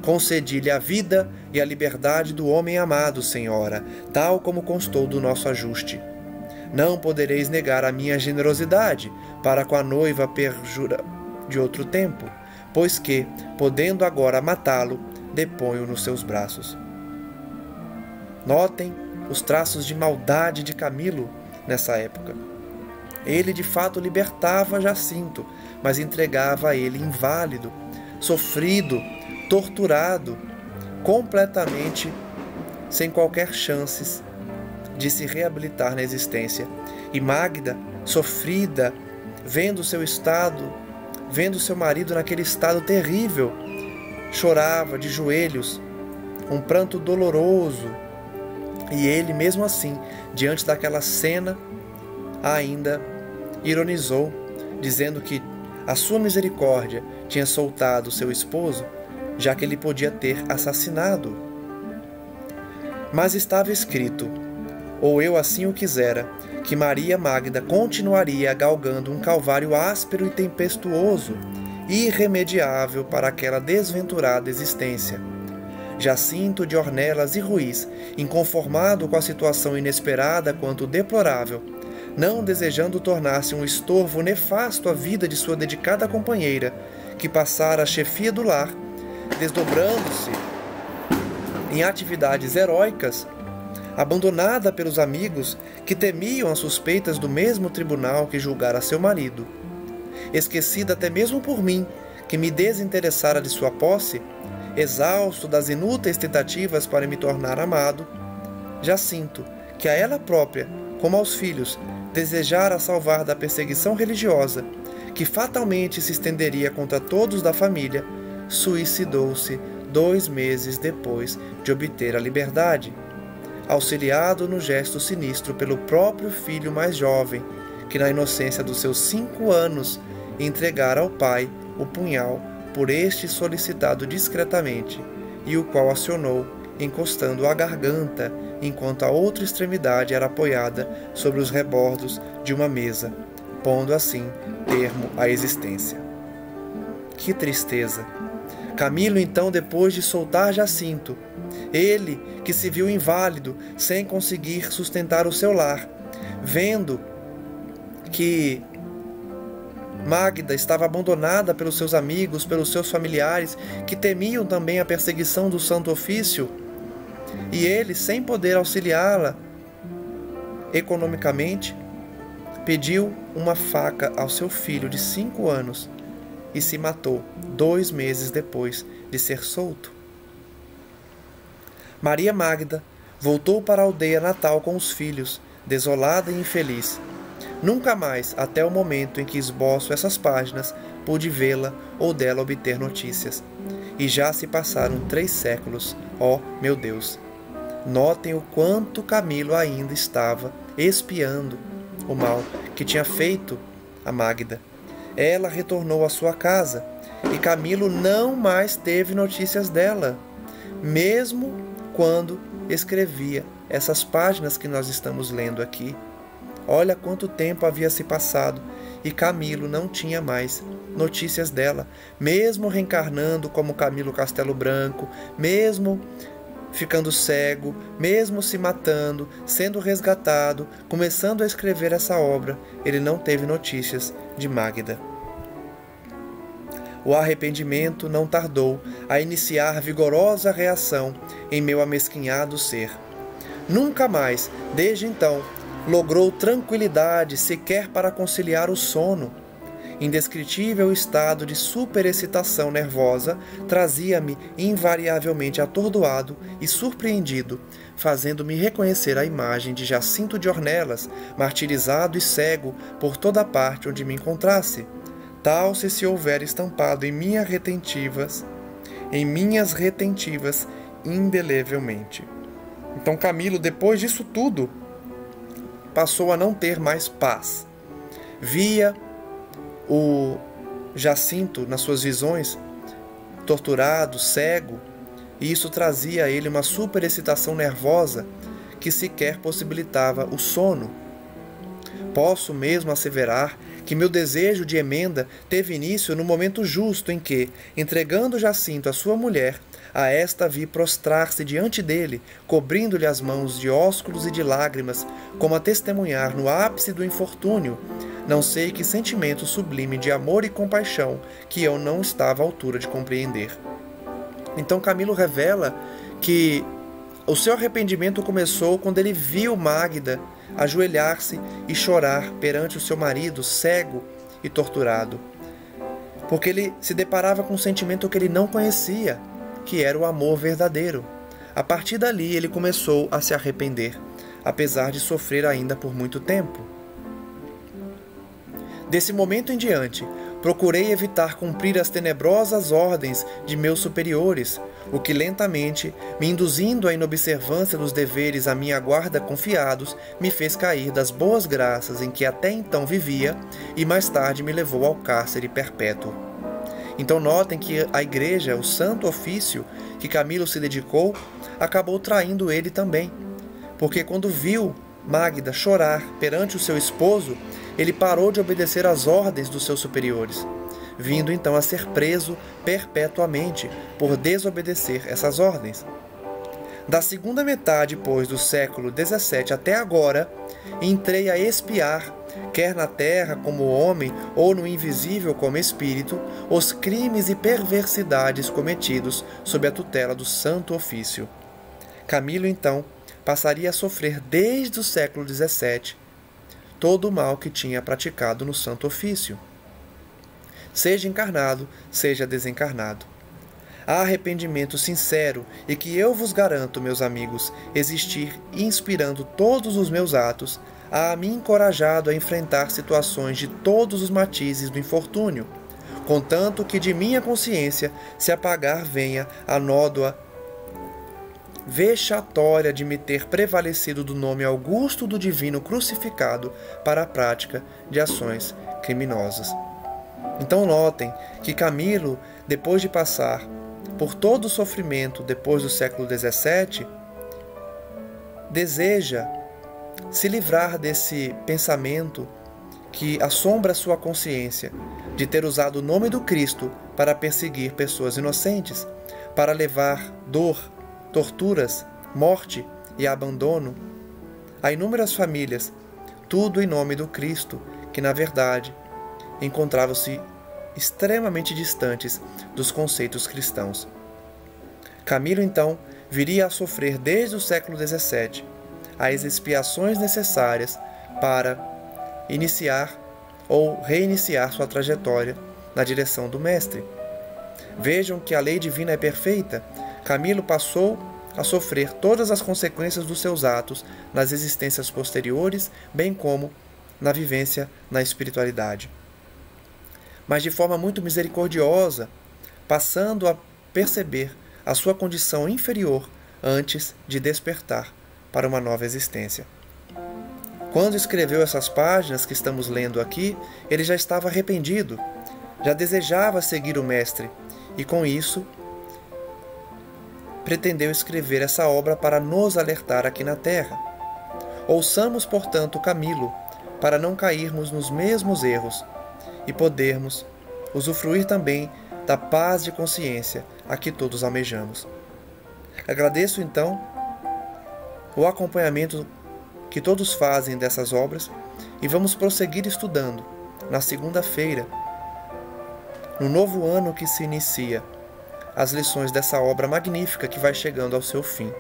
Concedi-lhe a vida e a liberdade do homem amado, senhora, tal como constou do nosso ajuste. Não podereis negar a minha generosidade para com a noiva perjura de outro tempo, pois que, podendo agora matá-lo, deponho nos seus braços. Notem os traços de maldade de Camilo nessa época. Ele de fato libertava Jacinto, mas entregava a ele inválido, sofrido, torturado, completamente sem qualquer chances de se reabilitar na existência. E Magda, sofrida, vendo seu marido naquele estado terrível, chorava de joelhos, um pranto doloroso, e ele, mesmo assim, diante daquela cena, ainda ironizou, dizendo que a sua misericórdia tinha soltado seu esposo, já que ele podia ter assassinado. Mas estava escrito, ou eu assim o quisera, que Maria Magda continuaria galgando um calvário áspero e tempestuoso, irremediável para aquela desventurada existência. Jacinto de Ornelas e Ruiz, inconformado com a situação inesperada quanto deplorável, não desejando tornar-se um estorvo nefasto à vida de sua dedicada companheira, que passara a chefia do lar, desdobrando-se em atividades heróicas, abandonada pelos amigos que temiam as suspeitas do mesmo tribunal que julgara seu marido, esquecida até mesmo por mim, que me desinteressara de sua posse, exausto das inúteis tentativas para me tornar amado, Jacinto, que a ela própria, como aos filhos, desejara salvar da perseguição religiosa, que fatalmente se estenderia contra todos da família, suicidou-se 2 meses depois de obter a liberdade, auxiliado no gesto sinistro pelo próprio filho mais jovem, que na inocência dos seus 5 anos entregara ao pai o punhal por este solicitado discretamente, e o qual acionou encostando a garganta, enquanto a outra extremidade era apoiada sobre os rebordos de uma mesa, pondo assim termo à existência. Que tristeza! Camilo, então, depois de soltar Jacinto, ele que se viu inválido, sem conseguir sustentar o seu lar, vendo que Mágida estava abandonada pelos seus amigos, pelos seus familiares, que temiam também a perseguição do Santo Ofício, e ele, sem poder auxiliá-la economicamente, pediu uma faca ao seu filho de 5 anos e se matou 2 meses depois de ser solto. Maria Mágida voltou para a aldeia natal com os filhos, desolada e infeliz. Nunca mais, até o momento em que esboço essas páginas, pude vê-la ou dela obter notícias. E já se passaram 3 séculos, ó meu Deus! Notem o quanto Camilo ainda estava espiando o mal que tinha feito a Mágida. Ela retornou à sua casa e Camilo não mais teve notícias dela, mesmo quando escrevia essas páginas que nós estamos lendo aqui. Olha quanto tempo havia se passado e Camilo não tinha mais notícias dela, mesmo reencarnando como Camilo Castelo Branco, mesmo ficando cego, mesmo se matando, sendo resgatado, começando a escrever essa obra, ele não teve notícias de Mágida. O arrependimento não tardou a iniciar vigorosa reação em meu amesquinhado ser. Nunca mais, desde então, logrou tranquilidade sequer para conciliar o sono. Indescritível estado de superexcitação nervosa trazia-me invariavelmente atordoado e surpreendido, fazendo-me reconhecer a imagem de Jacinto de Ornelas, martirizado e cego por toda parte onde me encontrasse, tal se houver estampado em minhas retentivas indelevelmente. Então Camilo, depois disso tudo, passou a não ter mais paz. Via o Jacinto, nas suas visões, torturado, cego, e isso trazia a ele uma superexcitação nervosa que sequer possibilitava o sono. Posso mesmo asseverar que meu desejo de emenda teve início no momento justo em que, entregando Jacinto à sua mulher, a esta vi prostrar-se diante dele, cobrindo-lhe as mãos de ósculos e de lágrimas, como a testemunhar no ápice do infortúnio, não sei que sentimento sublime de amor e compaixão que eu não estava à altura de compreender. Então Camilo revela que o seu arrependimento começou quando ele viu Mágida ajoelhar-se e chorar perante o seu marido, cego e torturado, porque ele se deparava com um sentimento que ele não conhecia, que era o amor verdadeiro. A partir dali ele começou a se arrepender, apesar de sofrer ainda por muito tempo. Desse momento em diante, procurei evitar cumprir as tenebrosas ordens de meus superiores, o que lentamente, me induzindo à inobservância dos deveres à minha guarda confiados, me fez cair das boas graças em que até então vivia e mais tarde me levou ao cárcere perpétuo. Então notem que a igreja, o Santo Ofício que Camilo se dedicou, acabou traindo ele também, porque quando viu Mágida chorar perante o seu esposo, ele parou de obedecer às ordens dos seus superiores, vindo então a ser preso perpetuamente por desobedecer essas ordens. Da segunda metade, pois, do século XVII até agora, entrei a espiar, quer na terra como homem ou no invisível como espírito, os crimes e perversidades cometidos sob a tutela do Santo Ofício. Camilo, então, passaria a sofrer desde o século XVII todo o mal que tinha praticado no Santo Ofício, seja encarnado, seja desencarnado. Há arrependimento sincero e que eu vos garanto, meus amigos, existir inspirando todos os meus atos, há me encorajado a enfrentar situações de todos os matizes do infortúnio, contanto que de minha consciência se apagar venha a nódoa vexatória de me ter prevalecido do nome augusto do divino crucificado para a prática de ações criminosas. Então notem que Camilo, depois de passar por todo o sofrimento depois do século XVII, deseja se livrar desse pensamento que assombra sua consciência de ter usado o nome do Cristo para perseguir pessoas inocentes, para levar dor, torturas, morte e abandono a inúmeras famílias, tudo em nome do Cristo, que na verdade encontravam-se extremamente distantes dos conceitos cristãos. Camilo, então, viria a sofrer desde o século XVII as expiações necessárias para iniciar ou reiniciar sua trajetória na direção do Mestre. Vejam que a lei divina é perfeita. Camilo passou a sofrer todas as consequências dos seus atos nas existências posteriores, bem como na vivência na espiritualidade. Mas de forma muito misericordiosa, passando a perceber a sua condição inferior antes de despertar para uma nova existência. Quando escreveu essas páginas que estamos lendo aqui, ele já estava arrependido, já desejava seguir o Mestre e, com isso, pretendeu escrever essa obra para nos alertar aqui na Terra. Ouçamos, portanto, Camilo, para não cairmos nos mesmos erros e podermos usufruir também da paz de consciência a que todos almejamos. Agradeço, então, o acompanhamento que todos fazem dessas obras e vamos prosseguir estudando na segunda-feira, no novo ano que se inicia, as lições dessa obra magnífica que vai chegando ao seu fim.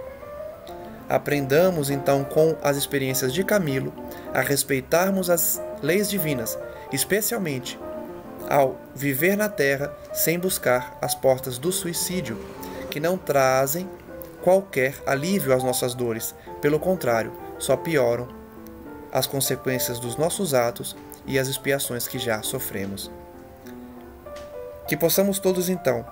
Aprendamos então com as experiências de Camilo a respeitarmos as leis divinas, especialmente ao viver na terra sem buscar as portas do suicídio, que não trazem qualquer alívio às nossas dores, pelo contrário, só pioram as consequências dos nossos atos e as expiações que já sofremos. Que possamos todos então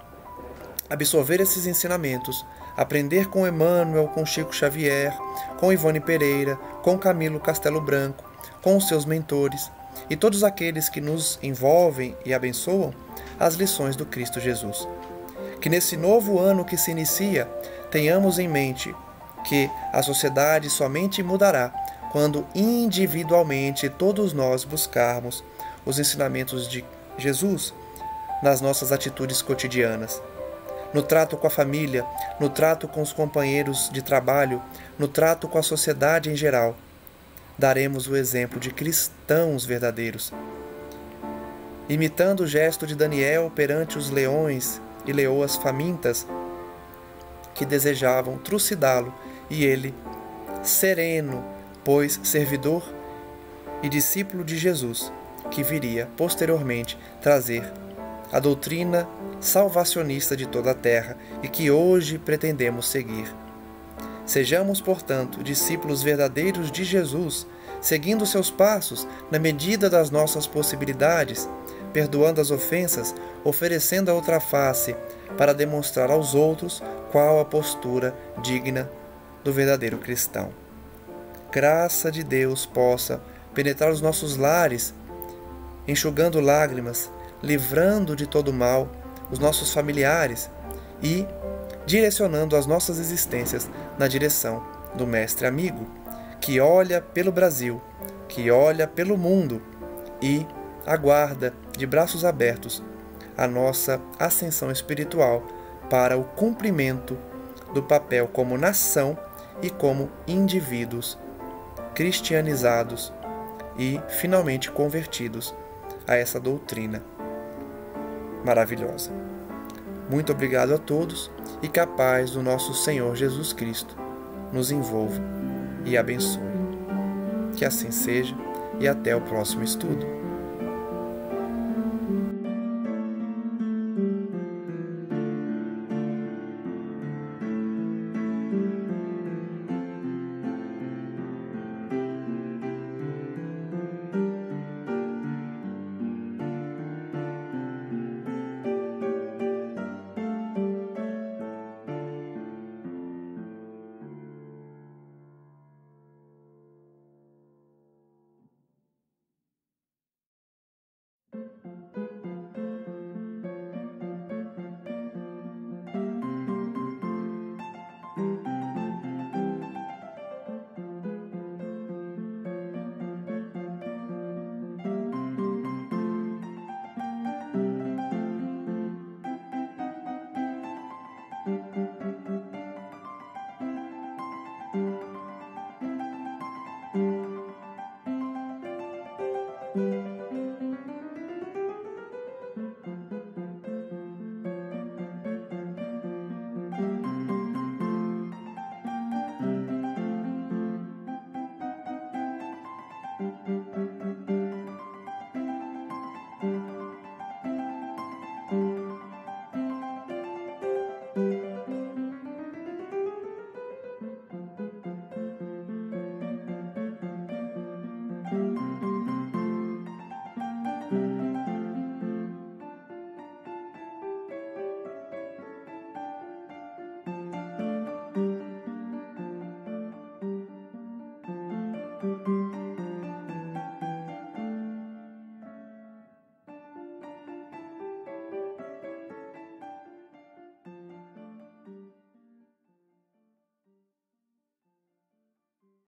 absorver esses ensinamentos, aprender com Emmanuel, com Chico Xavier, com Ivone Pereira, com Camilo Castelo Branco, com os seus mentores e todos aqueles que nos envolvem e abençoam as lições do Cristo Jesus. Que nesse novo ano que se inicia, tenhamos em mente que a sociedade somente mudará quando individualmente todos nós buscarmos os ensinamentos de Jesus nas nossas atitudes cotidianas, no trato com a família, no trato com os companheiros de trabalho, no trato com a sociedade em geral. Daremos o exemplo de cristãos verdadeiros. Imitando o gesto de Daniel perante os leões e leoas famintas que desejavam trucidá-lo, e ele, sereno, pois servidor e discípulo de Jesus, que viria posteriormente trazer a doutrina salvacionista de toda a terra e que hoje pretendemos seguir. Sejamos, portanto, discípulos verdadeiros de Jesus, seguindo seus passos na medida das nossas possibilidades, perdoando as ofensas, oferecendo a outra face, para demonstrar aos outros qual a postura digna do verdadeiro cristão. Graça de Deus possa penetrar os nossos lares, enxugando lágrimas, livrando de todo mal os nossos familiares e direcionando as nossas existências na direção do Mestre amigo, que olha pelo Brasil, que olha pelo mundo e aguarda de braços abertos a nossa ascensão espiritual para o cumprimento do papel como nação e como indivíduos cristianizados e finalmente convertidos a essa doutrina maravilhosa. Muito obrigado a todos e que a paz do nosso Senhor Jesus Cristo nos envolva e abençoe. Que assim seja e até o próximo estudo. Amém.